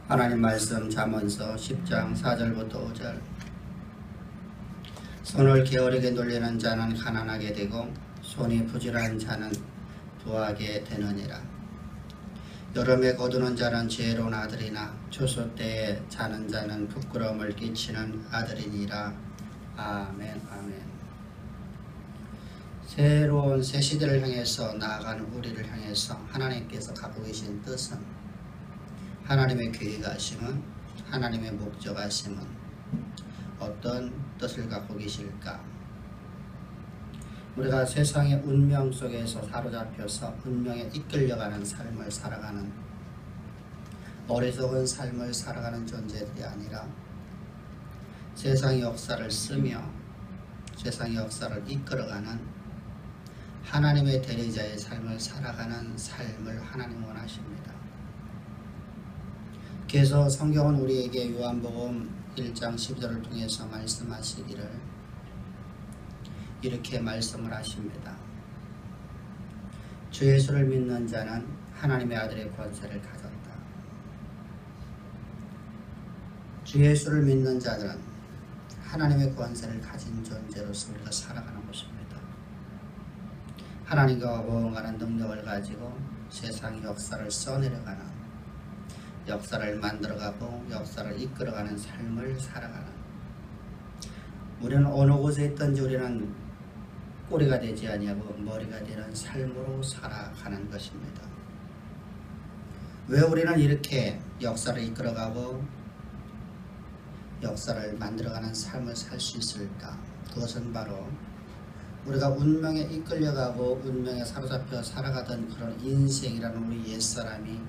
하나님 말씀 잠언서 10장 4절부터 5절. 손을 게으르게 놀리는 자는 가난하게 되고 손이 부지런한 자는 부하게 되느니라. 여름에 거두는 자는 지혜로운 아들이나 추수 때에 자는 자는 부끄러움을 끼치는 아들이니라. 아멘. 아멘. 새로운 새 시대를 향해서 나아가는 우리를 향해서 하나님께서 갖고 계신 뜻은, 하나님의 계획하심은, 하나님의 목적하심은 어떤 뜻을 갖고 계실까? 우리가 세상의 운명 속에서 사로잡혀서 운명에 이끌려가는 삶을 살아가는, 어리석은 삶을 살아가는 존재들이 아니라 세상의 역사를 쓰며 세상의 역사를 이끌어가는 하나님의 대리자의 삶을 살아가는 삶을 하나님 원하십니다. 그래서 성경은 우리에게 요한복음 1장 10절을 통해서 말씀하시기를 이렇게 말씀을 하십니다. 주 예수를 믿는 자는 하나님의 아들의 권세를 가졌다. 주 예수를 믿는 자들은 하나님의 권세를 가진 존재로서 우리가 살아가는 것입니다. 하나님과 호응하는 능력을 가지고 세상의 역사를 써내려가는, 역사를 만들어가고 역사를 이끌어가는 삶을 살아가는, 우리는 어느 곳에 있든지 우리는 꼬리가 되지 아니하고 머리가 되는 삶으로 살아가는 것입니다. 왜 우리는 이렇게 역사를 이끌어가고 역사를 만들어가는 삶을 살 수 있을까? 그것은 바로 우리가 운명에 이끌려가고 운명에 사로잡혀 살아가던 그런 인생이라는 우리 옛사람이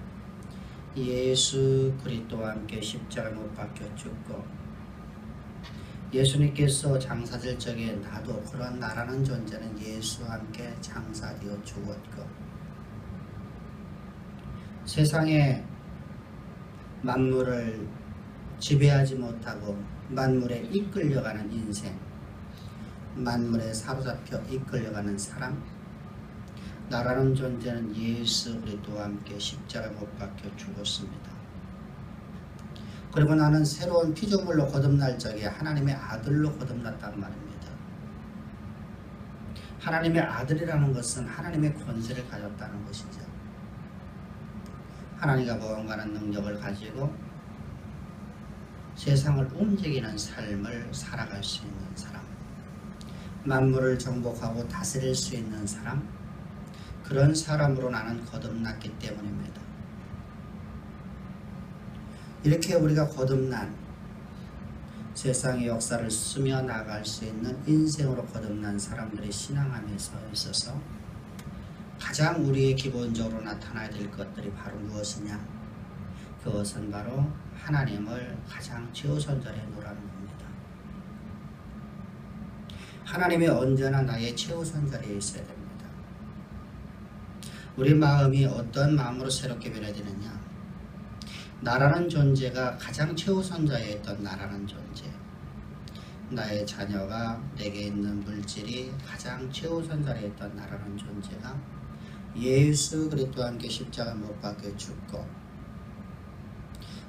예수 그리스도와 함께 십자가에 못 박혀 죽고, 예수님께서 장사될 적에 나도 그런 나라는 존재는 예수와 함께 장사되어 죽었고, 세상에 만물을 지배하지 못하고 만물에 이끌려가는 인생, 만물에 사로잡혀 이끌려가는 사람, 나라는 존재는 예수 그리스도와 함께 십자가에 못 박혀 죽었습니다. 그리고 나는 새로운 피조물로 거듭날 적에 하나님의 아들로 거듭났단 말입니다. 하나님의 아들이라는 것은 하나님의 권세를 가졌다는 것이죠. 하나님과 무언가는 능력을 가지고 세상을 움직이는 삶을 살아갈 수 있는 사람, 만물을 정복하고 다스릴 수 있는 사람, 그런 사람으로 나는 거듭났기 때문입니다. 이렇게 우리가 거듭난, 세상의 역사를 쓰며 나아갈 수 있는 인생으로 거듭난 사람들의 신앙함에 있어서 가장 우리의 기본적으로 나타나야 될 것들이 바로 무엇이냐? 그것은 바로 하나님을 가장 최우선자리에 놓으라는 겁니다. 하나님이 언제나 나의 최우선자리에 있어야 됩니다. 우리 마음이 어떤 마음으로 새롭게 변해지느냐? 나라는 존재가 가장 최우선자에 있던 나라는 존재, 나의 자녀가 내게 있는 물질이 가장 최우선자리에 있던 나라는 존재가 예수 그리스도와 함께 십자가 못 박혀 죽고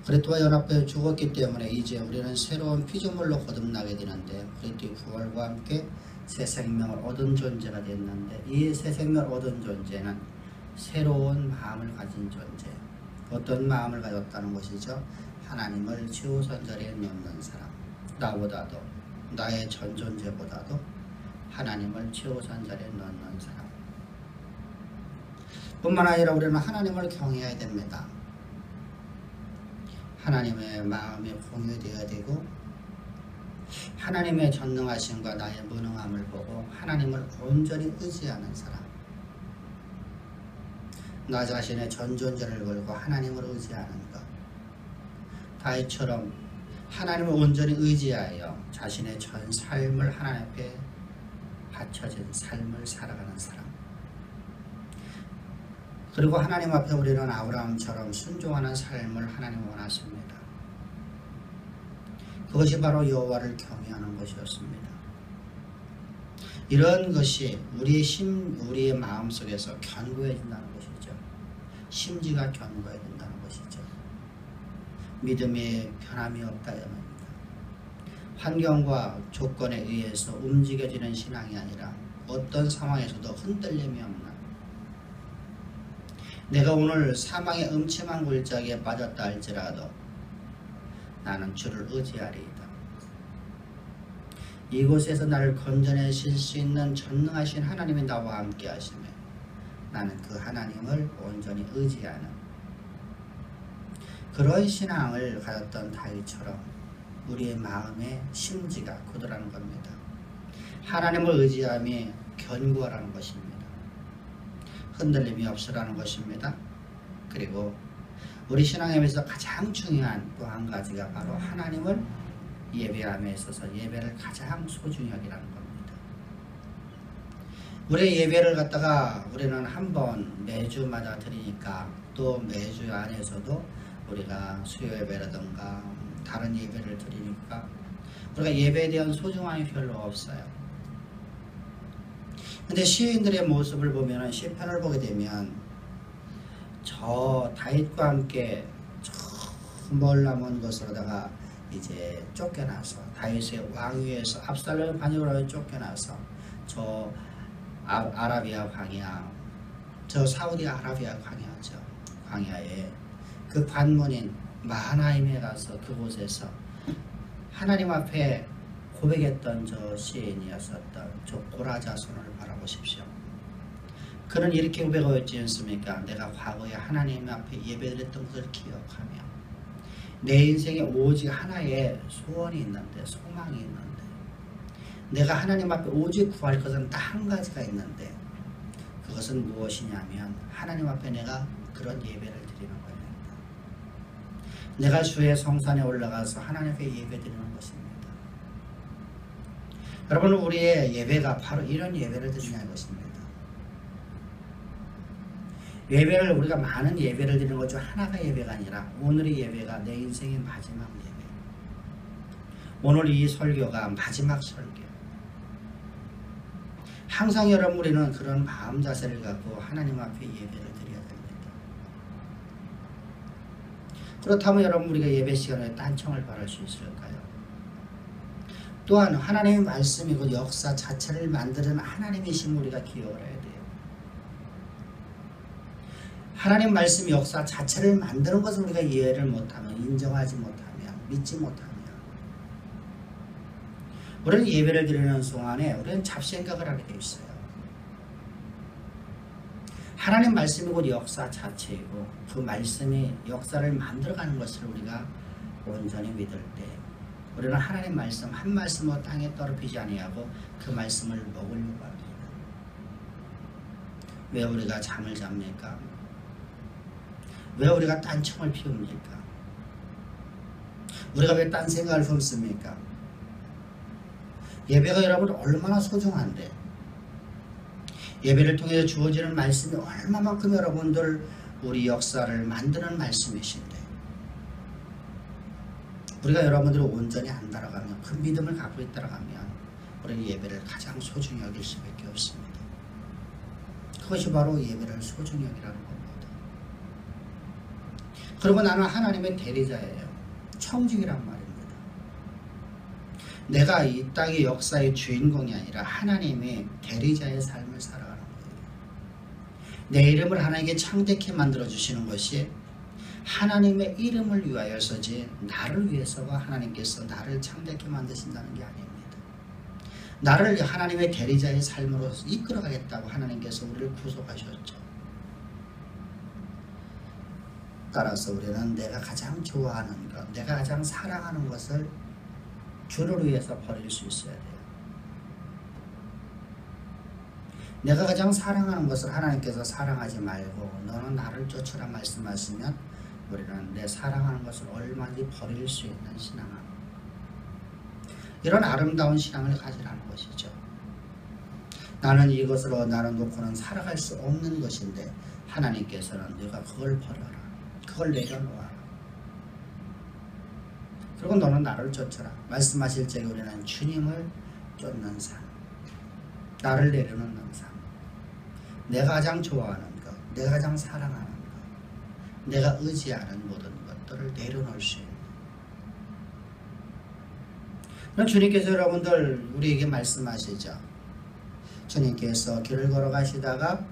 그리스도와 연합되어 죽었기 때문에 이제 우리는 새로운 피조물로 거듭나게 되는데, 그리스도의 부활과 함께 새 생명을 얻은 존재가 됐는데, 이 새 생명을 얻은 존재는 새로운 마음을 가진 존재, 어떤 마음을 가졌다는 것이죠? 하나님을 최우선자리에 놓는 사람, 나보다도, 나의 전 존재보다도 하나님을 최우선자리에 놓는 사람. 뿐만 아니라 우리는 하나님을 경외해야 됩니다. 하나님의 마음이 공유되어야 되고, 하나님의 전능하심과 나의 무능함을 보고 하나님을 온전히 의지하는 사람, 나 자신의 전 존재를 걸고 하나님을 의지하는 것, 다윗처럼 하나님을 온전히 의지하여 자신의 전 삶을 하나님 앞에 바쳐진 삶을 살아가는 사람, 그리고 하나님 앞에 우리는 아브라함처럼 순종하는 삶을 하나님 원하십니다. 그것이 바로 여호와를 경외하는 것이었습니다. 이런 것이 우리의 마음 속에서 견고해진다는 것이죠. 심지가 견고해진다는 것이죠. 믿음에 변함이 없다 이 말입니다. 환경과 조건에 의해서 움직여지는 신앙이 아니라 어떤 상황에서도 흔들림이 없는, 내가 오늘 사망의 음침한 골짜기에 빠졌다 할지라도 나는 주를 의지하리이다. 이곳에서 나를 건져내실 수 있는 전능하신 하나님이 나와 함께 하시며 나는 그 하나님을 온전히 의지하는 그런 신앙을 가졌던 다윗처럼 우리의 마음의 심지가 굳으라는 겁니다. 하나님을 의지함이 견고하라는 것입니다. 흔들림이 없으라는 것입니다. 그리고 우리 신앙에서 가장 중요한 또 한 가지가 바로 하나님을 예배함에 있어서 예배를 가장 소중히 여기라는 겁니다. 우리의 예배를 갖다가 우리는 한번 매주마다 드리니까 또 매주 안에서도 우리가 수요 예배라든가 다른 예배를 드리니까 우리가 예배에 대한 소중함이 별로 없어요. 근데 시인들의 모습을 보면 시편을 보게 되면 저 다윗과 함께 저 멀나먼 곳으로다가 이제 쫓겨나서 다윗의 왕위에서 압살롬의 반역으로 쫓겨나서 저 아라비아 광야, 저 사우디 아라비아 광야죠. 광야에 그 관문인 마하나임에 가서 그곳에서 하나님 앞에 고백했던 저 시인이었었던 저 고라자손을 바라보십시오. 그는 이렇게 고백하였지 않습니까? 내가 과거에 하나님 앞에 예배드렸던 것을 기억하며 내 인생에 오직 하나의 소원이 있는데, 소망이 있는데, 내가 하나님 앞에 오직 구할 것은 딱 한 가지가 있는데 그것은 무엇이냐면 하나님 앞에 내가 그런 예배를 드리는 겁니다. 내가 주의 성산에 올라가서 하나님 앞에 예배 드리는 것입니다. 여러분, 우리의 예배가 바로 이런 예배를 드리는 것입니다. 예배를 우리가 많은 예배를 드리는 것 중 하나가 예배가 아니라 오늘의 예배가 내 인생의 마지막 예배, 오늘 이 설교가 마지막 설교. 항상 여러분 우리는 그런 마음 자세를 갖고 하나님 앞에 예배를 드려야 됩니다. 그렇다면 여러분 우리가 예배 시간에 딴청을 바랄 수 있을까요? 또한 하나님의 말씀이고 역사 자체를 만드는 하나님이신 우리가 기억을 해야 돼요. 하나님 말씀 역사 자체를 만드는 것을 우리가 이해를 못하면, 인정하지 못하면, 믿지 못하면 우리는 예배를 드리는 동안에 우리는 잡생각을 하게 되어 있어요. 하나님 말씀이고 역사 자체이고 그 말씀이 역사를 만들어가는 것을 우리가 온전히 믿을 때 우리는 하나님 말씀 한 말씀으로 땅에 떨어지지 아니하고 그 말씀을 먹으려고 합니다. 왜 우리가 잠을 잡니까? 왜 우리가 딴청을 피웁니까? 우리가 왜 딴 생각을 품습니까? 예배가 여러분 얼마나 소중한데, 예배를 통해서 주어지는 말씀이 얼마만큼 여러분들 우리 역사를 만드는 말씀이신데, 우리가 여러분들을 온전히 안 따라가면, 그 믿음을 갖고 있다라가면 우리는 예배를 가장 소중히 여길 수밖에 없습니다. 그것이 바로 예배를 소중히 여기라는 겁니다. 그리고 나는 하나님의 대리자예요. 청직이란 말입니다. 내가 이 땅의 역사의 주인공이 아니라 하나님의 대리자의 삶을 살아가는 거예요. 내 이름을 하나님께 창대케 만들어주시는 것이 하나님의 이름을 위하여서지 나를 위해서가 하나님께서 나를 창대케 만드신다는 게 아닙니다. 나를 하나님의 대리자의 삶으로 이끌어가겠다고 하나님께서 우리를 구속하셨죠. 따라서 우리는 내가 가장 좋아하는 것, 내가 가장 사랑하는 것을 주를 위해서 버릴 수 있어야 돼요. 내가 가장 사랑하는 것을 하나님께서 사랑하지 말고 너는 나를 쫓으라 말씀하시면 우리는 내 사랑하는 것을 얼마든지 버릴 수 있는 신앙, 이런 아름다운 신앙을 가지라는 것이죠. 나는 이것으로 나를 놓고는 살아갈 수 없는 것인데 하나님께서는 네가 그걸 버려라, 그걸 내려놓아라, 그리고 너는 나를 쫓아라 말씀하실 적에 우리는 주님을 쫓는 삶, 나를 내려놓는 삶, 내가 가장 좋아하는 것, 내가 가장 사랑하는 것, 내가 의지하는 모든 것들을 내려놓을 수 있는 주님께서 여러분들 우리에게 말씀하시죠. 주님께서 길을 걸어가시다가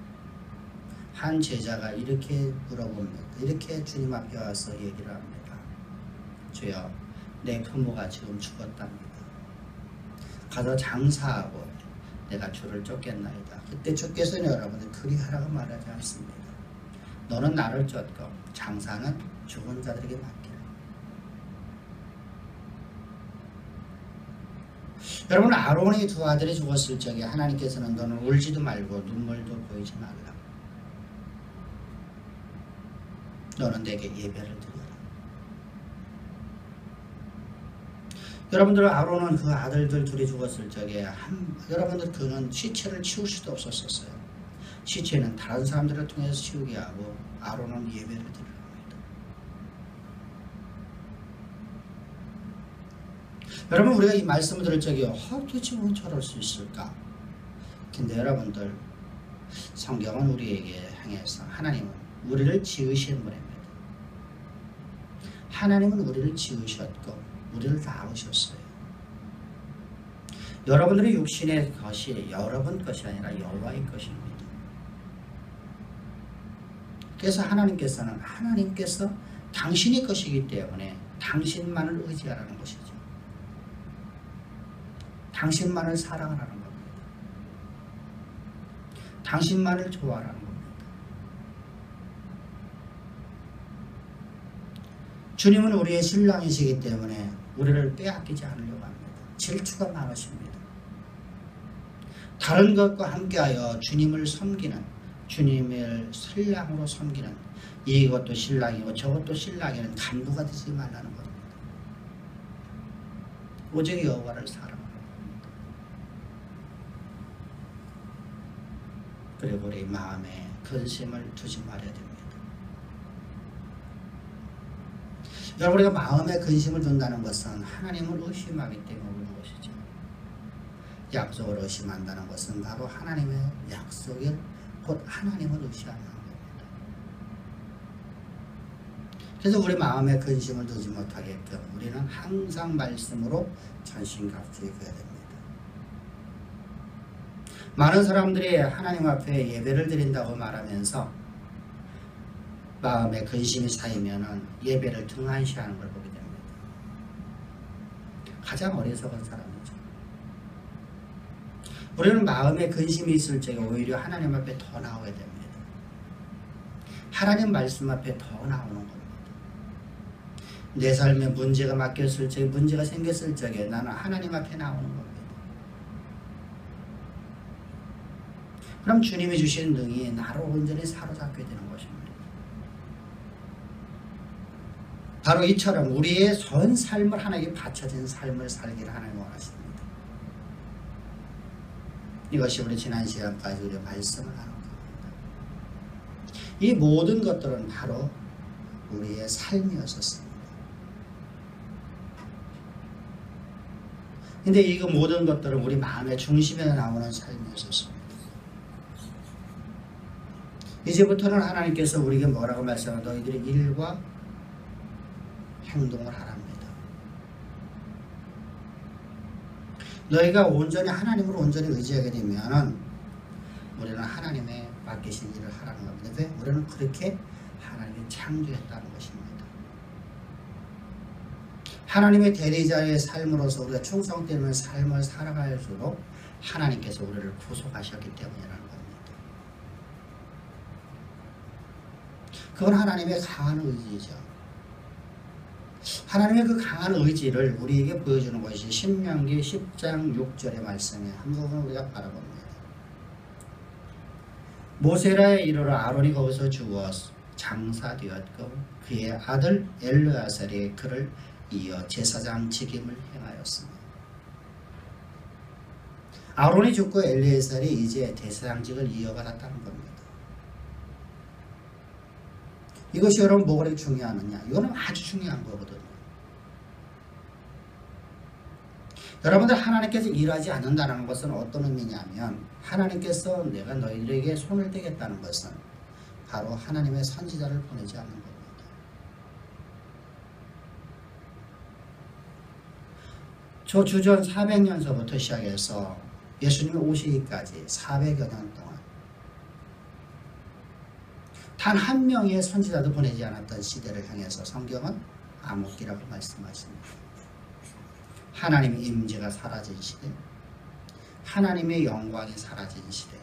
한 제자가 이렇게 물어봅니다. 이렇게 주님 앞에 와서 얘기를 합니다. 주여, 내 부모가 지금 죽었답니다. 가서 장사하고 내가 주를 쫓겠나이다. 그때 주께서는 여러분들 그리하라고 말하지 않습니다. 너는 나를 쫓고 장사는 죽은 자들에게 맡기라. 여러분, 아론의 두 아들이 죽었을 적에 하나님께서는 너는 울지도 말고 눈물도 보이지 말라. 너는 내게 예배를 드려라. 여러분들, 아론은 그 아들들 둘이 죽었을 적에 여러분들 그는 시체를 치울 수도 없었어요. 시체는 다른 사람들을 통해서 치우게 하고 아론은 예배를 드리라. 여러분, 우리가 이 말씀을 들을 적에 도대체 왜 저럴 수 있을까? 근데 여러분들, 성경은 우리에게 향해서 하나님은 우리를 지으신 분입니다. 하나님은 우리를 지으셨고 우리를 낳으셨어요. 여러분들의 육신의 것이 여러분 것이 아니라 여호와의 것입니다. 그래서 하나님께서 당신의 것이기 때문에 당신만을 의지하라는 것이죠. 당신만을 사랑하라는 겁니다. 당신만을 좋아하라는 겁니다. 주님은 우리의 신랑이시기 때문에 우리를 빼앗기지 않으려고 합니다. 질투가 많으십니다. 다른 것과 함께하여 주님을 섬기는, 주님을 신랑으로 섬기는, 이것도 신랑이고 저것도 신랑이는 간부가 되지 말라는 겁니다. 오직 여호와를 사랑하라. 그리고 우리 마음에 근심을 두지 말아야 됩니다. 여러분, 우리가 마음에 근심을 둔다는 것은 하나님을 의심하기 때문에 오는 것이죠. 약속을 의심한다는 것은 바로 하나님의 약속을 곧 하나님을 의심하는 겁니다. 그래서 우리 마음에 근심을 두지 못하게끔 우리는 항상 말씀으로 전신갑주에 가야 됩니다. 많은 사람들이 하나님 앞에 예배를 드린다고 말하면서 마음에 근심이 쌓이면 예배를 등한시하는 걸 보게 됩니다. 가장 어리석은 사람이죠. 우리는 마음에 근심이 있을 적에 오히려 하나님 앞에 더 나오게 됩니다. 하나님 말씀 앞에 더 나오는 겁니다. 내 삶에 문제가 막혔을 적에, 문제가 생겼을 적에 나는 하나님 앞에 나오는 겁니다. 그럼 주님이 주신 능이 나로 온전히 사로잡게 되는 것입니다. 바로 이처럼 우리의 전 삶을 하나님께 바쳐진 삶을 살기를 하나님 원하십니다. 이것이 우리 지난 시간까지 우리 말씀을 하는 겁니다. 이 모든 것들은 바로 우리의 삶이었었습니다. 근데 이 모든 것들은 우리 마음의 중심에 나오는 삶이었었습니다. 이제부터는 하나님께서 우리에게 뭐라고 말씀하면 너희들의 일과 행동을 하랍니다. 너희가 온전히 하나님을 온전히 의지하게 되면 우리는 하나님의 맡기신 일을 하라는 겁니다. 왜? 우리는 그렇게 하나님이 창조했다는 것입니다. 하나님의 대리자의 삶으로서 우리가 충성되는 삶을 살아갈수록 하나님께서 우리를 구속하셨기 때문이라는 겁니다. 그건 하나님의 강한 의지죠. 하나님의 그 강한 의지를 우리에게 보여주는 것이 신명기 10장 6절의 말씀의 한 부분을 우리가 바라봅니다. 모세라에 이르러 아론이 거기서 죽어 장사되었고 그의 아들 엘르아살이 그를 이어 제사장 직임을 행하였습니다. 아론이 죽고 엘르아살이 이제 제사장직을 이어받았다는 겁니다. 이것이 여러분 뭐가 그렇게 중요하느냐? 이거는 아주 중요한 거거든요. 여러분들, 하나님께서 일하지 않는다는 것은 어떤 의미냐면 하나님께서 내가 너희들에게 손을 떼겠다는 것은 바로 하나님의 선지자를 보내지 않는 겁니다. 저 주전 400년서부터 시작해서 예수님이 오시기까지 400여 년 동안 단 한 명의 선지자도 보내지 않았던 시대를 향해서 성경은 암흑기라고 말씀하십니다. 하나님의 임재가 사라진 시대, 하나님의 영광이 사라진 시대,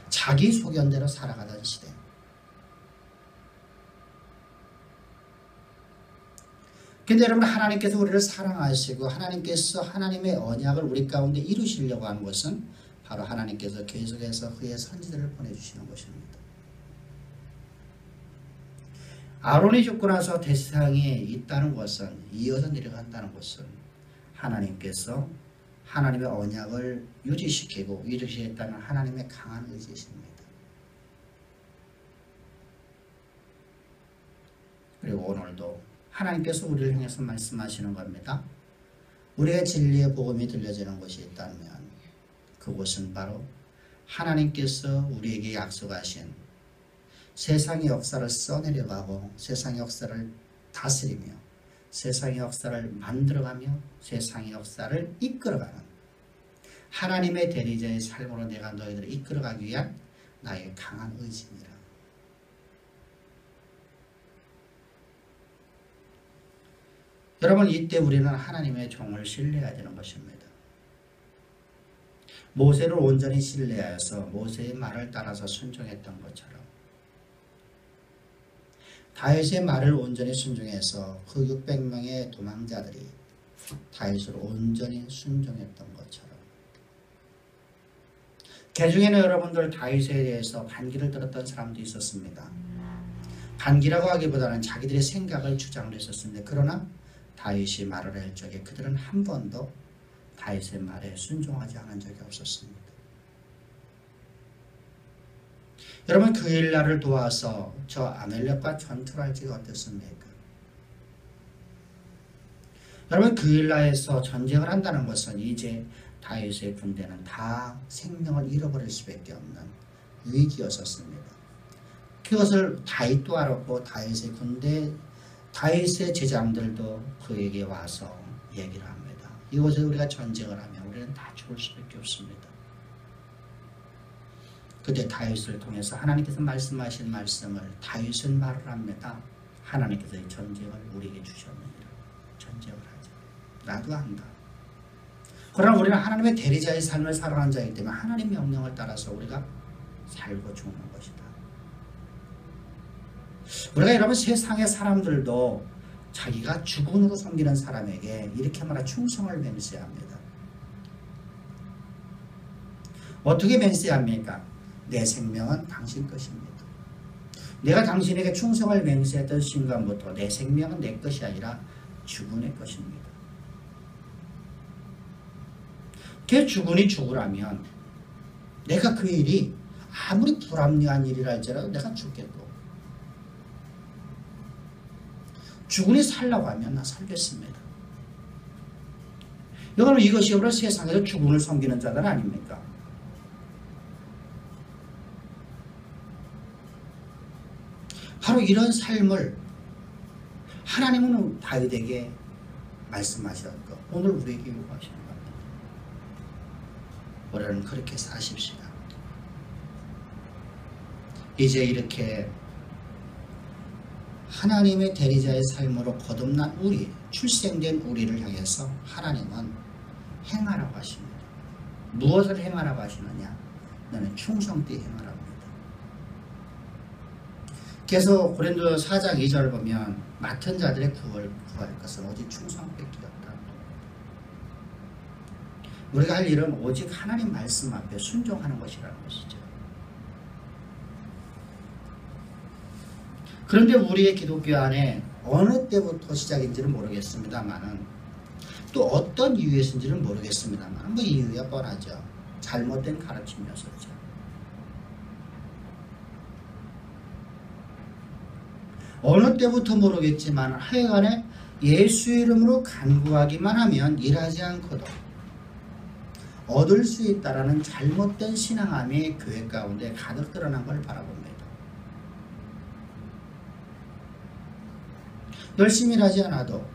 자기 소견대로 살아가던 시대. 근데 여러분, 하나님께서 우리를 사랑하시고 하나님께서 하나님의 언약을 우리 가운데 이루시려고 하는 것은 바로 하나님께서 계속해서 그의 선지자를 보내주시는 것입니다. 아론이 죽고 나서 대상에 있다는 것은, 이어서 내려간다는 것은 하나님께서 하나님의 언약을 유지시키고 이루시겠다는 하나님의 강한 의지이십니다. 그리고 오늘도 하나님께서 우리를 향해서 말씀하시는 겁니다. 우리의 진리의 복음이 들려지는 것이 있다면 그곳은 바로 하나님께서 우리에게 약속하신 세상의 역사를 써내려가고 세상의 역사를 다스리며 세상의 역사를 만들어가며 세상의 역사를 이끌어가는 하나님의 대리자의 삶으로 내가 너희들을 이끌어가기 위한 나의 강한 의지입니다. 여러분, 이때 우리는 하나님의 종을 신뢰해야 되는 것입니다. 모세를 온전히 신뢰하여서 모세의 말을 따라서 순종했던 것처럼 다윗의 말을 온전히 순종해서 그 600명의 도망자들이 다윗을 온전히 순종했던 것처럼 그중에는 여러분들 다윗에 대해서 반기를 들었던 사람도 있었습니다. 반기라고 하기보다는 자기들의 생각을 주장을 했었습니다. 그러나 다윗이 말을 할 적에 그들은 한 번도 다윗의 말에 순종하지 않은 적이 없었습니다. 여러분, 그 일날을 도와서 저 아멜렉과 전투를 할 적이 어땠습니까? 여러분, 그 일날에서 전쟁을 한다는 것은 이제 다윗의 군대는 다 생명을 잃어버릴 수밖에 없는 위기였었습니다. 그것을 다윗도 알았고 다윗의 군대, 다윗의 제장들도 그에게 와서 얘기를 합니다. 이곳에 우리가 전쟁을 하면 우리는 다 죽을 수밖에 없습니다. 그때 다윗을 통해서 하나님께서 말씀하신 말씀을 다윗은 말을 합니다. 하나님께서 이 전쟁을 우리에게 주셨느니라. 전쟁을 하자. 나도 한다. 그러나 우리는 하나님의 대리자의 삶을 살아가는 자이기 때문에 하나님 명령을 따라서 우리가 살고 죽는 것이다. 우리가 여러분, 세상의 사람들도 자기가 주군으로 섬기는 사람에게 이렇게 말하 충성을 맹세해야 합니다. 어떻게 맹세해야 합니까? 내 생명은 당신 것입니다. 내가 당신에게 충성을 맹세했던 순간부터 내 생명은 내 것이 아니라 주군의 것입니다. 그 주군이 죽으라면 내가 그 일이 아무리 불합리한 일이라 할지라도 내가 죽겠고, 주군이 살라고 하면 나 살겠습니다. 여러분, 이것이 바로 세상에서 주군을 섬기는 자들 아닙니까? 바로 이런 삶을 하나님은 다윗에게 말씀하셨고 오늘 우리에게 요구하시는 겁니다. 우리는 그렇게 사십시다. 이제 이렇게 하나님의 대리자의 삶으로 거듭난 우리, 출생된 우리를 향해서 하나님은 행하라고 하십니다. 무엇을 행하라고 하시느냐? 너는 충성되이 행하라고 합니다. 계속 고린도 4장 2절 보면 맡은 자들의 구할 것은 오직 충성밖에 없다. 우리가 할 일은 오직 하나님 말씀 앞에 순종하는 것이라는 것이죠. 그런데 우리의 기독교 안에 어느 때부터 시작인지는 모르겠습니다만은 또 어떤 이유에서인지는 모르겠습니다만 뭐 이유가 뻔하죠. 잘못된 가르침이었었죠. 어느 때부터 모르겠지만 하여간에 예수 이름으로 간구하기만 하면 일하지 않고도 얻을 수 있다라는 잘못된 신앙함이 교회 가운데 가득 드러난 걸 바라봅니다. 열심히 하지 않아도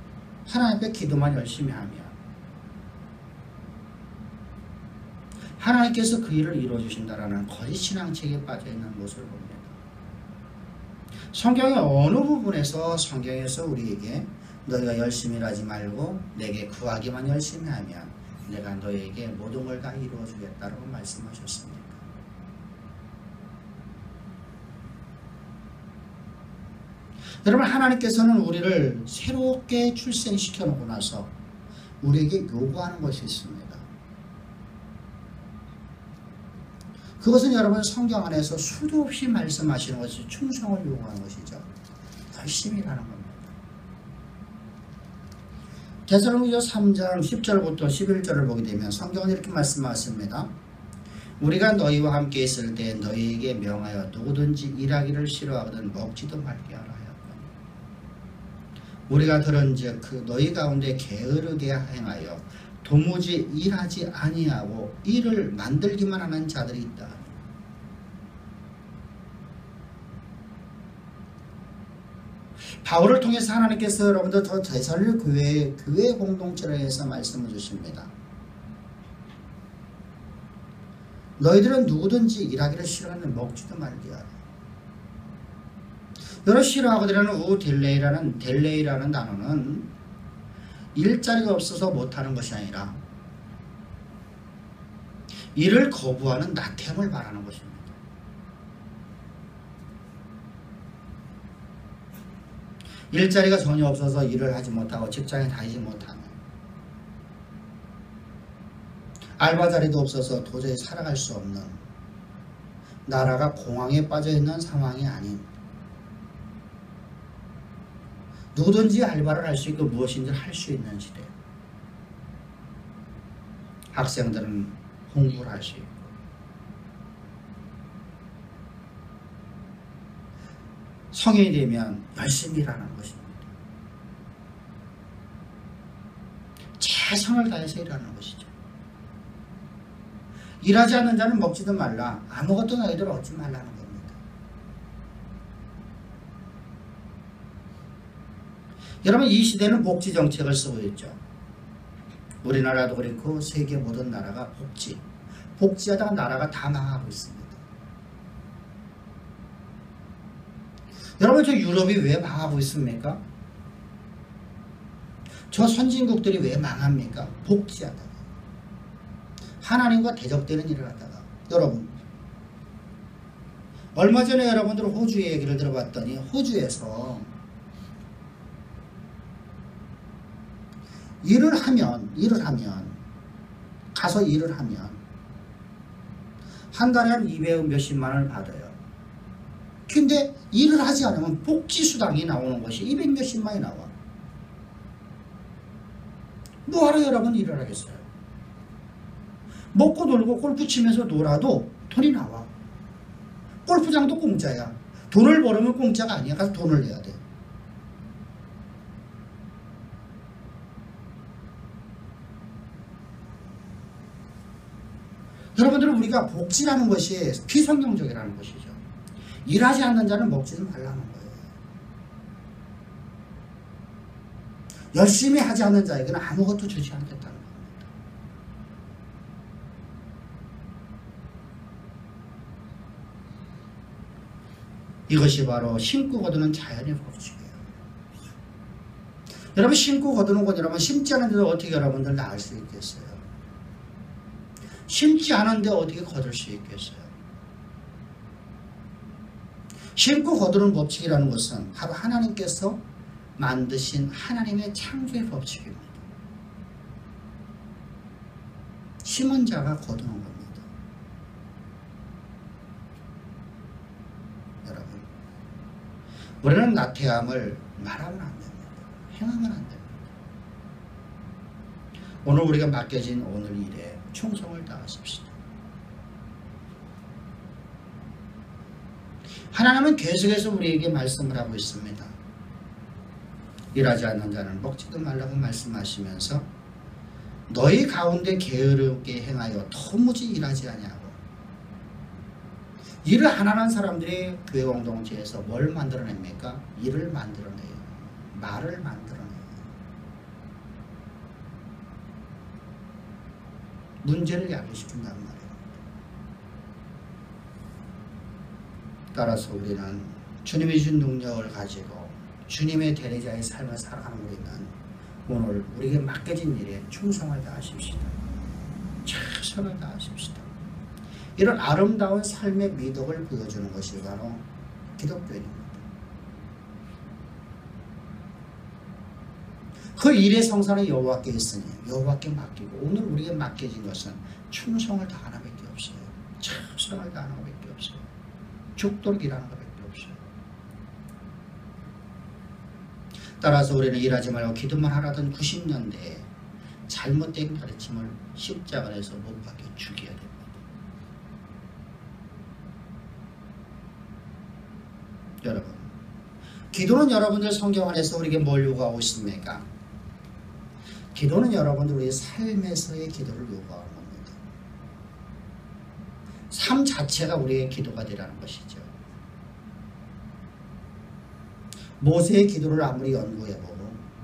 하나님 앞에 기도만 열심히 하면 하나님께서 그 일을 이루어주신다라는 거짓 신앙책에 빠져있는 모습을 봅니다. 성경의 어느 부분에서 성경에서 우리에게 너희가 열심히 일하지 말고 내게 구하기만 열심히 하면 내가 너희에게 모든 걸 다 이루어주겠다라고 말씀하셨습니다. 여러분, 하나님께서는 우리를 새롭게 출생시켜 놓고 나서 우리에게 요구하는 것이 있습니다. 그것은 여러분 성경 안에서 수도 없이 말씀하시는 것이 충성을 요구하는 것이죠. 열심히 일하는 겁니다. 데살로니가서 3장 10절부터 11절을 보게 되면 성경은 이렇게 말씀하십니다. 우리가 너희와 함께 있을 때 너희에게 명하여 누구든지 일하기를 싫어하거든 먹지도 말게 하라 하였거니 우리가 들은즉 그 너희 가운데 게으르게 행하여 도무지 일하지 아니하고 일을 만들기만 하는 자들이 있다. 바울을 통해서 하나님께서 여러분들 더 데살로 교회 공동체를 해서 말씀을 주십니다. 너희들은 누구든지 일하기를 싫어하는 먹지도 말게 하라. 여러 싫어하거든요. 델레이라는 단어는 일자리가 없어서 못하는 것이 아니라 일을 거부하는 나태함을 말하는 것입니다. 일자리가 전혀 없어서 일을 하지 못하고 직장에 다니지 못하는, 알바 자리도 없어서 도저히 살아갈 수 없는, 나라가 공황에 빠져있는 상황이 아닌, 누구든지 알바를 할 수 있고 무엇인지 할 수 있는 시대. 학생들은 공부를 할 수 있고, 성인이 되면 열심히 일하는 것입니다. 최선을 다해서 일하는 것이죠. 일하지 않는 자는 먹지도 말라. 아무것도 너희들 얻지 말라는 겁니다. 여러분, 이 시대는 복지 정책을 쓰고 있죠. 우리나라도 그렇고 세계 모든 나라가 복지하다가 나라가 다 망하고 있습니다. 여러분, 저 유럽이 왜 망하고 있습니까? 저 선진국들이 왜 망합니까? 복지하다가, 하나님과 대적되는 일을 하다가. 여러분, 얼마 전에 여러분들 호주의 얘기를 들어봤더니 호주에서 가서 일을 하면 한 달에 한 200 몇십만 원을 받아요. 근데 일을 하지 않으면 복지수당이 나오는 것이 200 몇십만이 나와. 뭐하러 여러분 일을 하겠어요? 먹고 놀고 골프 치면서 놀아도 돈이 나와. 골프장도 공짜야. 돈을 벌으면 공짜가 아니야. 가서 돈을 내야 돼. 여러분들은 우리가 복지라는 것이 비성경적이라는 것이죠. 일하지 않는 자는 먹지도 말라는 거예요. 열심히 하지 않는 자에게는 아무것도 주지 않겠다는 겁니다. 이것이 바로 심고 거두는 자연의 법칙이에요. 여러분, 심고 거두는 건 여러분 심지 않은데도 어떻게 여러분들 나을 수 있겠어요? 심지 않은데 어떻게 거둘 수 있겠어요? 심고 거두는 법칙이라는 것은 바로 하나님께서 만드신 하나님의 창조의 법칙입니다. 심은 자가 거두는 겁니다. 여러분, 우리는 나태함을 말하면 안 됩니다. 행하면 안 됩니다. 오늘 우리가 맡겨진 오늘 일에 충성을 다하십시다. 하나님은 계속해서 우리에게 말씀을 하고 있습니다. 일하지 않는 자는 먹지도 말라고 말씀하시면서 너희 가운데 게으르게 행하여 도무지 일하지 아니하고. 일을 안 하는 사람들이 교회 공동체에서 뭘 만들어냅니까? 일을 만들어내요. 말을 만들어내요. 문제를 야기시킨단 말이에요. 따라서 우리는 주님이 준 능력을 가지고 주님의 대리자의 삶을 살아가는 우리는 오늘 우리에게 맡겨진 일에 충성을 다하십시다. 최선을 다하십시다. 이런 아름다운 삶의 미덕을 보여주는 것이 바로 기독교인입니다. 그 일의 성사는 여호와께 있으니 여호와께 맡기고 오늘 우리에게 맡겨진 것은 충성을 다하는 것밖에 없어요. 최선을 다하는 것밖에 없어요. 죽도록 일하는 것밖에 없어요. 따라서 우리는 일하지 말고 기도만 하라던 90년대에 잘못된 가르침을 십자가에서 못 박혀 죽여야 됩니다. 여러분, 기도는 여러분들 성경 안에서 우리에게 뭘 요구하고 있습니까? 기도는 여러분들 우리의 삶에서의 기도를 요구하는 겁니다. 삶 자체가 우리의 기도가 되라는 것이죠. 모세의 기도를 아무리 연구해보고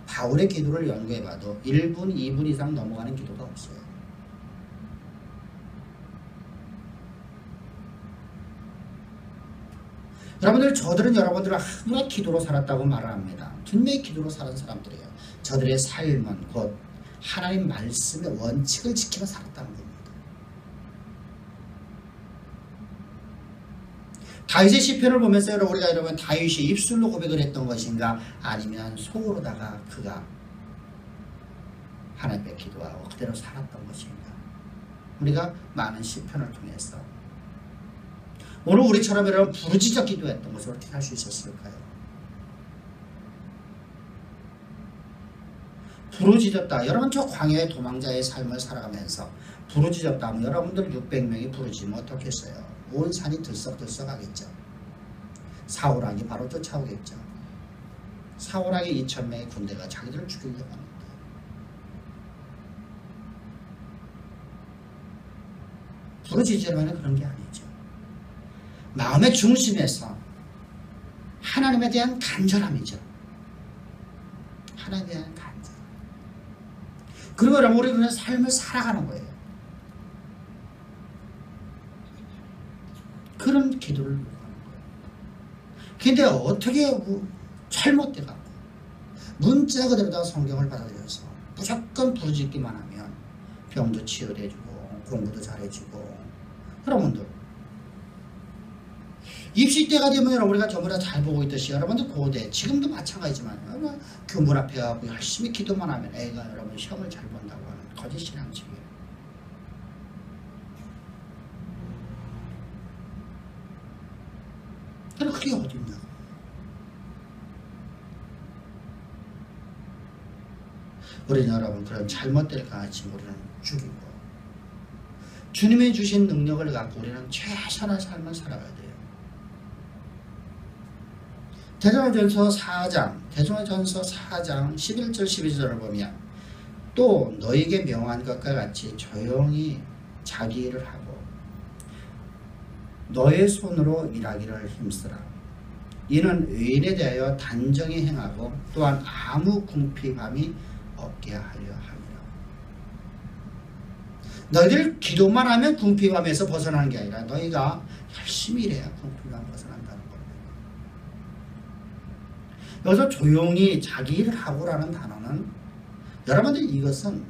바울의 기도를 연구해봐도 1분, 2분 이상 넘어가는 기도가 없어요. 여러분들, 저들은 여러분들을 하루에 기도로 살았다고 말을 합니다. 분명히 기도로 사는 사람들이에요. 저들의 삶은 곧 하나님 말씀의 원칙을 지키며 살았다는 겁니다. 다윗의 시편을 보면서 우리가 여러분 다윗이 입술로 고백을 했던 것인가 아니면 속으로다가 그가 하나님께 기도하고 그대로 살았던 것인가. 우리가 많은 시편을 통해서 오늘 우리처럼 여러분 부르짖어 기도했던 것을 어떻게 할 수 있었을까요? 부르짖었다. 여러분 저 광야의 도망자의 삶을 살아가면서 부르짖었다 하면 여러분들 600명이 부르짖으면 어떻겠어요? 온 산이 들썩들썩하겠죠. 사울왕이 바로 쫓아오겠죠. 사울왕의 2000명의 군대가 자기들을 죽이려고 합니다. 부르짖으려면 그런 게 아니죠. 마음의 중심에서 하나님에 대한 간절함이죠. 하나님에 대한 간절. 그리고 여러분 우리 그런 삶을 살아가는 거예요. 그런 기도를 요구하는 거예요. 근데 어떻게 잘못돼갖고 문자 그대로다가 성경을 받아들여서 무조건 부르짖기만 하면 병도 치유해주고 공부도 잘해주고 여러분들 입시 때가 되면 여러분 우리가 전부 다 잘 보고 있듯이 여러분들 고대 지금도 마찬가지지만 교문 앞에 가고 열심히 기도만 하면 애가 여러분 시험을 잘 본다고 하는 거짓 신앙식이에요. 그럼 그게 어딨냐? 우리는 여러분 그런 잘못될 가르침 우리는 죽이고 주님이 주신 능력을 갖고 우리는 최선의 삶을 살아가야 돼요. 대전전서 4장 11절 12절을 보면 또 너에게 명한 것과 같이 조용히 자기 일을 하고 너의 손으로 일하기를 힘쓰라. 이는 의인에 대하여 단정히 행하고 또한 아무 궁핍함이 없게 하려 함이라. 너희들 기도만 하면 궁핍함에서 벗어나는 게 아니라 너희가 열심히 일해야 궁핍함 벗어난다는 겁니다. 여기서 조용히 자기 일을 하고라는 단어는 여러분들 이것은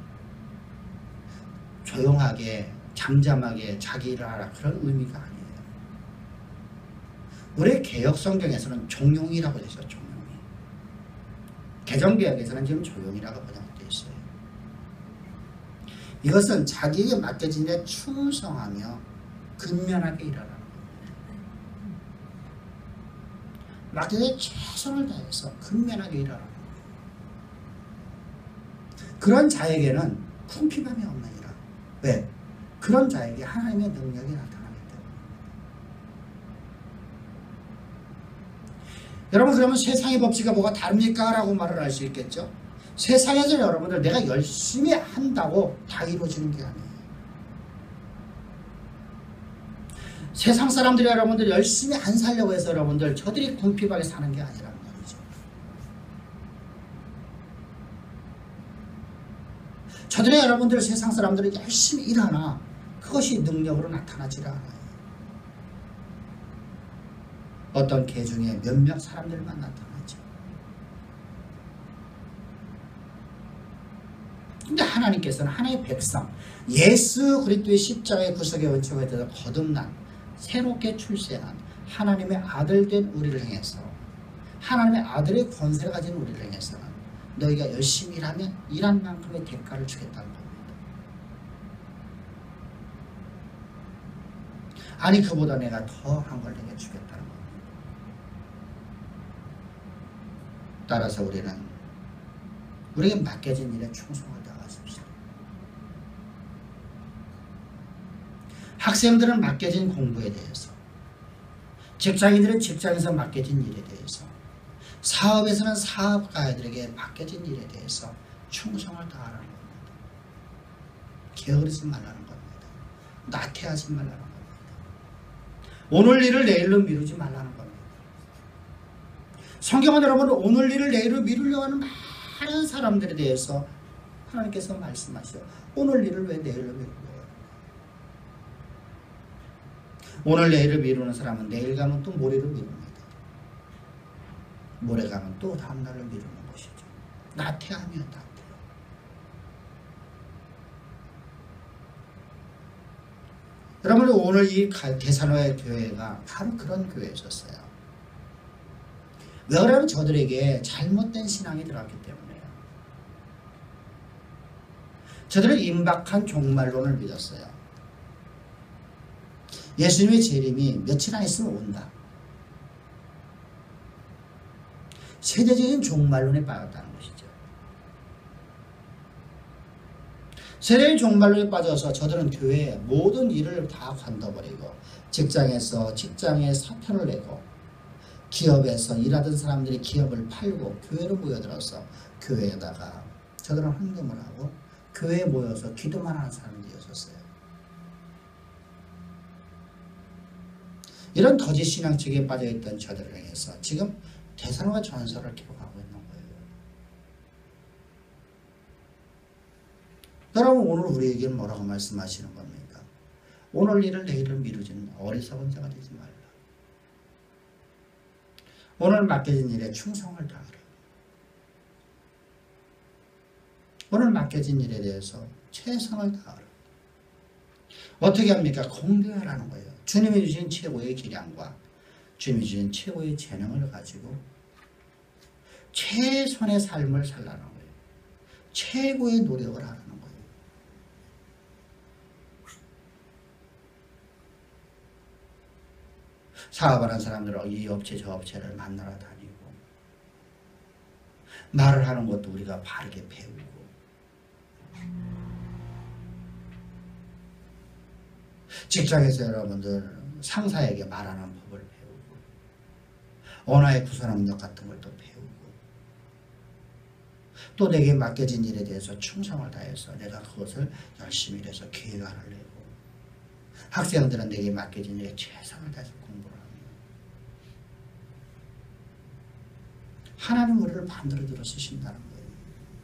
조용하게 잠잠하게 자기 일을 하라 그런 의미가 아니에요. 우리 개혁 성경에서는 종용이라고 되어 있어요. 종용이. 개정개혁에서는 지금 조용이라고 번역되어 있어요. 이것은 자기에게 맡겨진 일에 충성하며 근면하게 일하라는 겁니다. 맡겨진 일에 최선을 다해서 근면하게 일하라는 겁니다. 그런 자에게는 궁핍함이 없느니라. 왜? 그런 자에게 하나님의 능력이 나타나기 때문입니다. 여러분 그러면 세상의 법칙과 뭐가 다릅니까? 라고 말을 할 수 있겠죠. 세상에서 여러분들 내가 열심히 한다고 다 이루어지는 게 아니에요. 세상 사람들이 여러분들 열심히 안 살려고 해서 여러분들 저들이 궁핍하게 사는 게 아니라는 말이죠. 저들의 여러분들 세상 사람들이 열심히 일하나 그것이 능력으로 나타나지 않아요. 어떤 개 중에 몇몇 사람들만 나타나죠. 근데 하나님께서는 하나님의 백성, 예수 그리스도의 십자가의 구속의 원칙에 대해서 거듭난 새롭게 출세한 하나님의 아들된 우리를 향해서, 하나님의 아들의 권세를 가진 우리를 향해서는 너희가 열심히 일하면 일한 만큼의 대가를 주겠다는 겁니다. 아니 그보다 내가 더한 걸 내게 주겠다는 겁니다. 따라서 우리에게 맡겨진 일에 충성을 다하십시오. 학생들은 맡겨진 공부에 대해서, 직장인들은 직장에서 맡겨진 일에 대해서, 사업에서는 사업가들에게 맡겨진 일에 대해서 충성을 다하라는 겁니다. 게으르지 말라는 겁니다. 나태하지 말라는 겁니다. 오늘 일을 내일로 미루지 말라는 겁니다. 성경은 여러분 오늘 일을 내일로 미루려고 하는 많은 사람들에 대해서 하나님께서 말씀하시죠. 오늘 일을 왜 내일로 미루려고 해요? 오늘 내일을 미루는 사람은 내일 가면 또 모레로 미룹니다. 모레 가면 또 다음날을 미루는 것이죠. 나태하면 나태해요. 여러분 오늘 이 데살로니가 교회가 바로 그런 교회였었어요. 왜 그러냐면 저들에게 잘못된 신앙이 들어왔기 때문에요. 저들은 임박한 종말론을 믿었어요. 예수님의 재림이 며칠 안 있으면 온다. 세대적인 종말론에 빠졌다는 것이죠. 세대의 종말론에 빠져서 저들은 교회에 모든 일을 다 관둬버리고 직장에 사표를 내고 기업에서 일하던 사람들이 기업을 팔고 교회로 모여들어서 교회에다가 저들은 헌금을 하고 교회에 모여서 기도만 하는 사람들이었어요. 이런 거짓 신앙책에 빠져있던 저들을 향해서 지금 데살로니가 전서를 기록하고 있는 거예요. 여러분 오늘 우리에게 뭐라고 말씀하시는 겁니까? 오늘 일을 내일을 미루지는 어리석은 자가 되지 말라. 오늘 맡겨진 일에 충성을 다하라. 오늘 맡겨진 일에 대해서 최선을 다하라. 어떻게 합니까? 공부하라는 거예요. 주님이 주신 최고의 기량과 주님이 주신 최고의 재능을 가지고 최선의 삶을 살라는 거예요. 최고의 노력을 하라는 거예요. 사업하는 사람들은 이 업체 저 업체를 만나러 다니고 말을 하는 것도 우리가 바르게 배우고 직장에서 여러분들 상사에게 말하는 법을 배우고 언어의 구사능력 같은 걸 또 배우고 또 내게 맡겨진 일에 대해서 충성을 다해서 내가 그것을 열심히 해서 계획안을 내고 학생들은 내게 맡겨진 일에 최선을 다해서 공부를 합니다. 하나님 우리를 만들어 쓰신다는 거예요.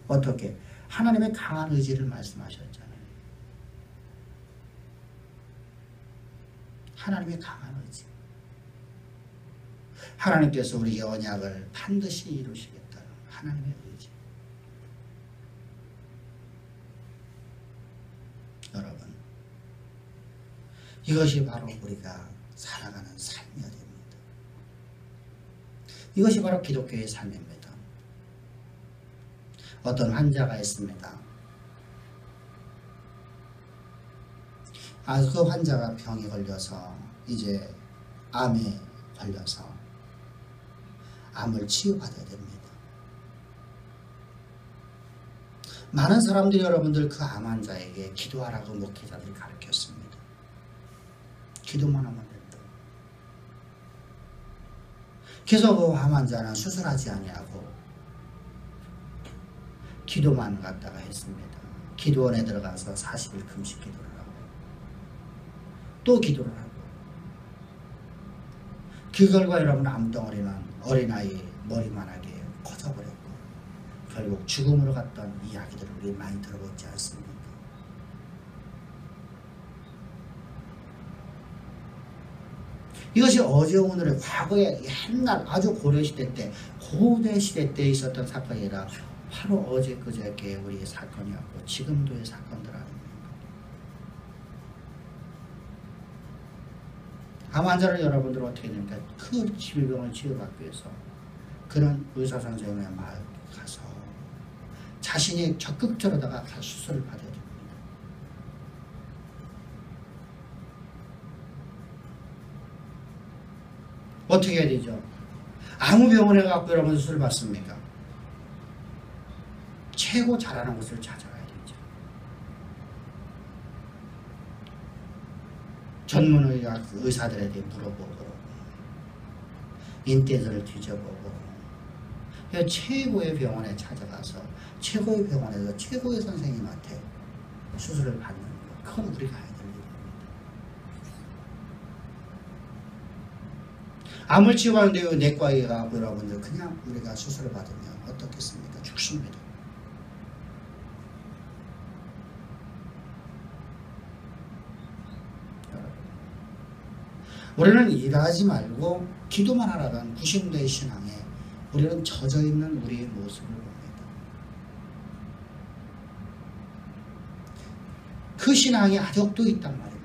어떻게? 하나님의 강한 의지를 말씀하셨잖아요. 하나님의 강한 의지. 하나님께서 우리의 언약을 반드시 이루시겠다는 하나님의 의지. 여러분, 이것이 바로 우리가 살아가는 삶이어야 됩니다. 이것이 바로 기독교의 삶입니다. 어떤 환자가 있습니다. 그 환자가 병에 걸려서 이제 암에 걸려서 암을 치유받아야 됩니다. 많은 사람들이 여러분들 그 암 환자에게 기도하라고 목회자들이 가르쳤습니다. 기도만 하면 된다. 그래서 그 암 환자는 수술하지 아니하고 기도만 갖다가 했습니다. 기도원에 들어가서 40일 금식 기도를 하고 또 기도를 하고 그 결과 여러분 암덩어리는 어린아이 머리만하게 커져버렸고 결국 죽음으로 갔던 이야기들을 우리 많이 들어보지 않습니까? 이것이 어제 오늘의 과거에 옛날 아주 고려시대 때 고대시대 때 있었던 사건이 아니라 바로 어제 그저께 우리의 사건이었고 지금도의 사건들 아닙니까? 암 환자를 여러분들 어떻게 됩니까? 그 질병을 치료받기 위해서 그런 의사 선생님의 말 가서 자신이 적극적으로다가 수술을 받아야 됩니다. 어떻게 해야 되죠? 아무 병원에 가고 여러분 수술을 받습니까? 최고 잘하는 곳을 찾아가야 되죠. 전문의학 의사들에게 물어보고 인터넷을 뒤져보고 최고의 병원에 찾아가서 최고의 병원에서 최고의 선생님한테 수술을 받는 것. 그건 우리가 해야 될 일입니다. 암을 치료하는데 내과에 가고 여러분들 그냥 우리가 수술을 받으면 어떻겠습니까? 죽습니다. 우리는 일하지 말고 기도만 하라던 90대의 신앙에 우리는 젖어있는 우리의 모습을 봅니다. 그 신앙이 아직도 있단 말입니다.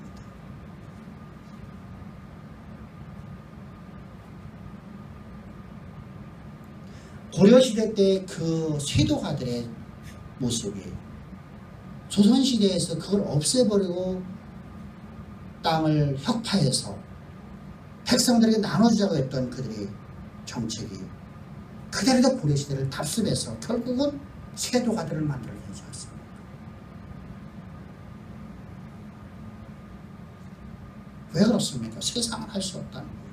고려시대 때 그 쇄도가들의 모습이 조선시대에서 그걸 없애버리고 땅을 혁파해서 백성들에게 나눠주자고 했던 그들의 정책이 그대로 고려시대를 답습해서 결국은 쇄도가들을 만들어내지 않습니까? 왜 그렇습니까? 세상은 할 수 없다는 거예요.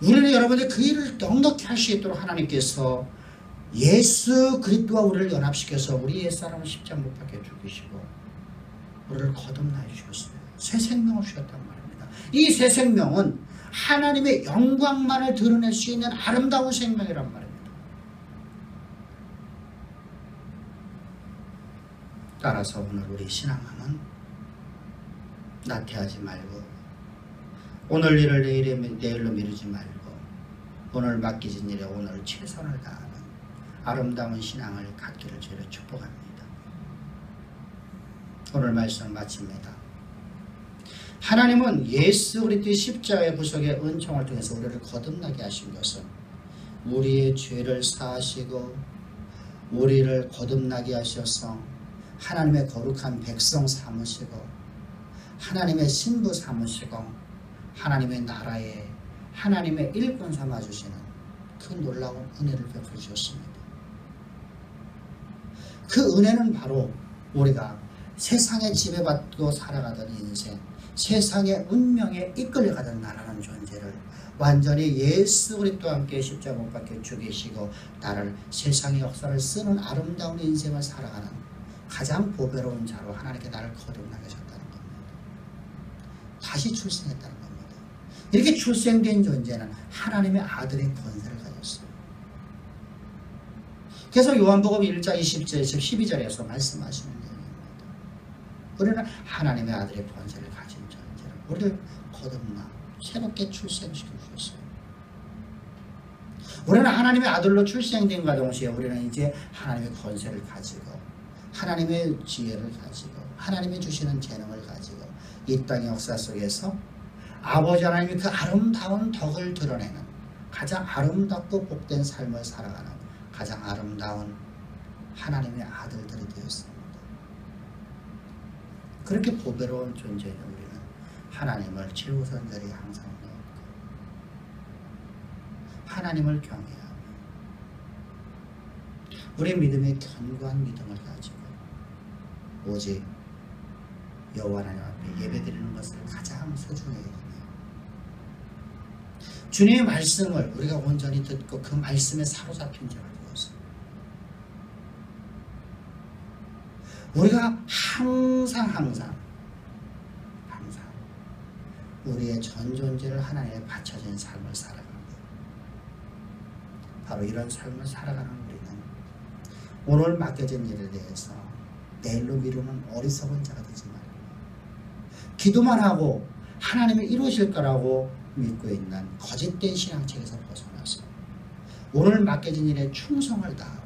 우리는 여러분들 그 일을 넉넉히 할 수 있도록 하나님께서 예수 그리스도와 우리를 연합시켜서 우리 옛사람을 십자가 못 박혀 죽이시고 우리를 거듭나해 주셨어요. 새 생명을 주셨단 말입니다. 이 새 생명은 하나님의 영광만을 드러낼 수 있는 아름다운 생명이란 말입니다. 따라서 오늘 우리 신앙은 나태하지 말고 오늘 일을 내일로 미루지 말고 오늘 맡기진 일에 오늘 최선을 다하는 아름다운 신앙을 갖기를 주로 축복합니다. 오늘 말씀 마칩니다. 하나님은 예수 그리스도의 십자가의 구속의 은총을 통해서 우리를 거듭나게 하신 것은 우리의 죄를 사하시고 우리를 거듭나게 하셔서 하나님의 거룩한 백성 삼으시고 하나님의 신부 삼으시고 하나님의 나라에 하나님의 일꾼 삼아주시는 그 놀라운 은혜를 베풀어 주셨습니다. 그 은혜는 바로 우리가 세상에 지배받고 살아가던 인생, 세상의 운명에 이끌려가던 나라는 존재를 완전히 예수 그리스도와 함께 십자가 못 박혀 죽이시고 나를 세상의 역사를 쓰는 아름다운 인생을 살아가는 가장 보배로운 자로 하나님께 나를 거듭나게 하셨다는 겁니다. 다시 출생했다는 겁니다. 이렇게 출생된 존재는 하나님의 아들의 권세를 가졌어요. 그래서 요한복음 1장 20절에서 12절에서 말씀하시는 내용입니다. 우리는 하나님의 아들의 권세를 가진 존재를 우리를 거듭나 새롭게 출생시켜 주셨어요. 우리는 하나님의 아들로 출생된과 동시에 우리는 이제 하나님의 권세를 가지고 하나님의 지혜를 가지고 하나님이 주시는 재능을 가지고 이 땅의 역사 속에서 아버지 하나님이 그 아름다운 덕을 드러내는 가장 아름답고 복된 삶을 살아가는 가장 아름다운 하나님의 아들들이 되었습니다. 그렇게 보배로운 존재인 우리는 하나님을 최우선자리에 항상 놓고 하나님을 경외하며 우리 믿음의 견고한 믿음을 가지고 오직 여호와 하나님 앞에 예배드리는 것을 가장 소중히 여기며 주님의 말씀을 우리가 온전히 듣고 그 말씀에 사로잡힌 자가 되어서 우리가 항상 우리의 전 존재를 하나님에 바쳐진 삶을 살아갑니다. 바로 이런 삶을 살아가는 우리는 오늘 맡겨진 일에 대해서 내일로 미루는 어리석은 자가 되지 말고 기도만 하고 하나님이 이루실 거라고 믿고 있는 거짓된 신앙책에서 벗어나서 오늘 맡겨진 일에 충성을 다하고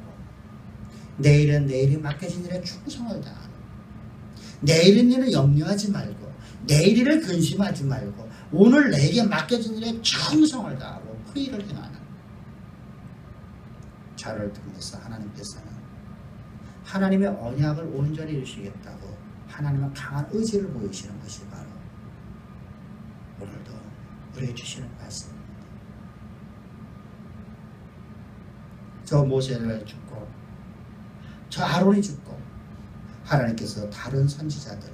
내일은 내일이 맡겨진 일에 충성을 다하는 내일은 일을 염려하지 말고 내일 일을 근심하지 말고 오늘 내게 맡겨진 일에 충성을 다하고 그 일을 행하는 자를 통해서 하나님께서는 하나님의 언약을 온전히 이루시겠다고 하나님의 강한 의지를 보이시는 것이 바로 오늘도 우리에게 주시는 말씀입니다. 저 모세를 죽고 저 아론이 죽고 하나님께서 다른 선지자들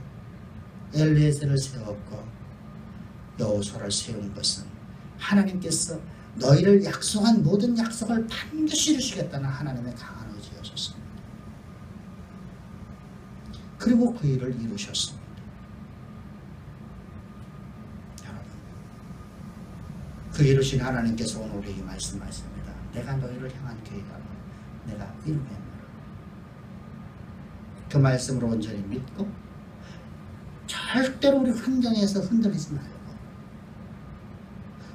엘리에셀을 세웠고 여호수아를 세운 것은 하나님께서 너희를 약속한 모든 약속을 반드시 이루시겠다는 하나님의 강한 의지였었습니다. 그리고 그 일을 이루셨습니다. 여러분, 그 이루신 하나님께서 오늘 우리에게 말씀하십니다. 내가 너희를 향한 계획하고 내가 이루겠노라. 그 말씀을 온전히 믿고 절대로 우리 환경에서 흔들리지 말고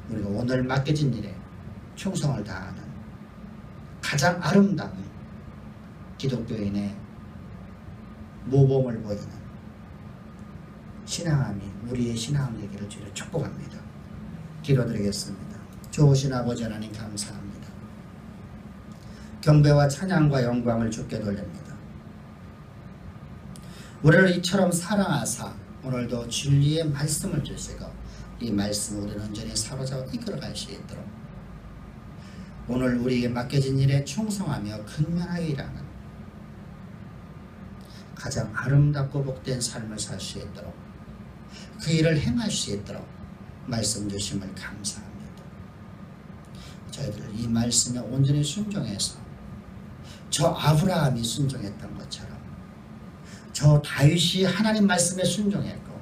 우리가 오늘 맡겨진 일에 충성을 다하는 가장 아름다운 기독교인의 모범을 보이는 신앙함이 우리의 신앙 되기를 주로 축복합니다. 기도드리겠습니다. 좋으신 아버지 하나님 감사합니다. 경배와 찬양과 영광을 주께 돌립니다. 우리를 이처럼 사랑하사 오늘도 진리의 말씀을 주시고 이 말씀을 우리는 온전히 사로잡아 이끌어갈 수 있도록 오늘 우리에게 맡겨진 일에 충성하며 근면하게 일하는 가장 아름답고 복된 삶을 살 수 있도록 그 일을 행할 수 있도록 말씀 주심을 감사합니다. 저희들 이 말씀에 온전히 순종해서 저 아브라함이 순종했던 것처럼 저 다윗이 하나님 말씀에 순종했고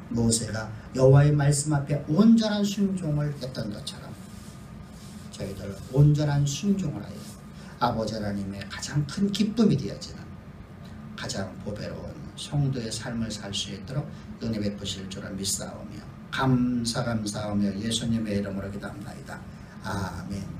모세가 여호와의 말씀 앞에 온전한 순종을 했던 것처럼 저희들 온전한 순종을 하여 아버지 하나님의 가장 큰 기쁨이 되어지는 가장 보배로운 성도의 삶을 살 수 있도록 은혜 베푸실 줄을 믿사오며 감사하며 예수님의 이름으로 기도합니다. 아멘.